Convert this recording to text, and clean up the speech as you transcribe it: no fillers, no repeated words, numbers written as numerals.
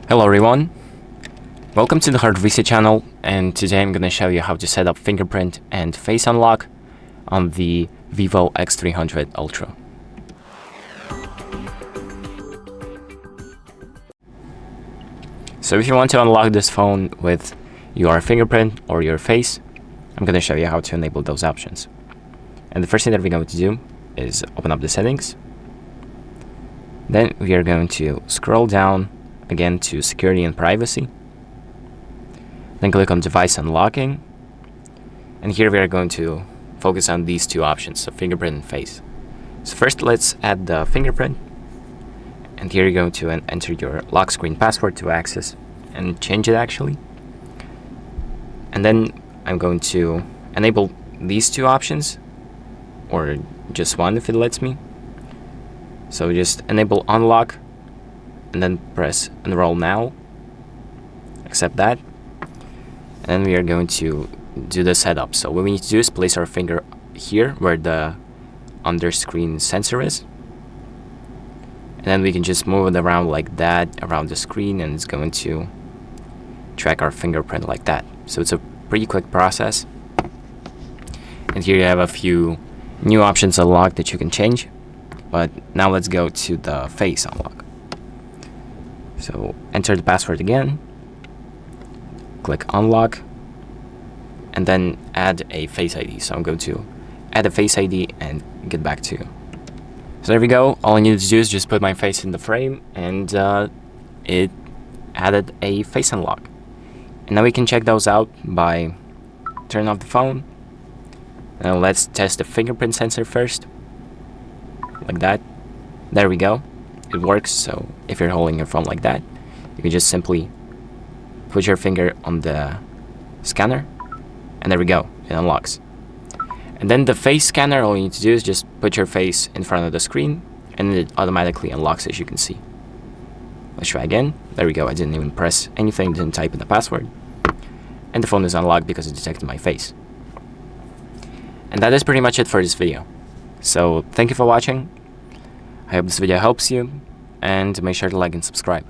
Hello everyone, welcome to the HardReset channel, and today I'm going to show you how to set up fingerprint and face unlock on the VIVO X300 Ultra. So if you want to unlock this phone with your fingerprint or your face, I'm going to show you how to enable those options. And the first thing that we're going to do is open up the settings. Then we are going to scroll down again to security and privacy. Then click on device unlocking. And here we are going to focus on these two options, so fingerprint and face. So first let's add the fingerprint. And here you're going to enter your lock screen password to access and change it actually. And then I'm going to enable these two options, or just one if it lets me. So just enable unlock and then press Enroll now. Accept that. And then we are going to do the setup. So what we need to do is place our finger here where the under screen sensor is. And then we can just move it around like that around the screen, and it's going to track our fingerprint like that. So it's a pretty quick process. And here you have a few new options unlocked that you can change. But now let's go to the face unlock. So enter the password again, click unlock, and then add a face ID. So I'm going to add a face ID and get back to you. So there we go. All I needed to do is just put my face in the frame, and it added a face unlock. And now we can check those out by turning off the phone. Now let's test the fingerprint sensor first. Like that. There we go. It works. So if you're holding your phone like that, you can just simply put your finger on the scanner, and there we go. It unlocks. And then the face scanner, all you need to do is just put your face in front of the screen, and it automatically unlocks, as you can see. Let's try again. There we go. I didn't even press anything, didn't type in the password. And the phone is unlocked because it detected my face. And that is pretty much it for this video. So thank you for watching. I hope this video helps you, and make sure to like and subscribe.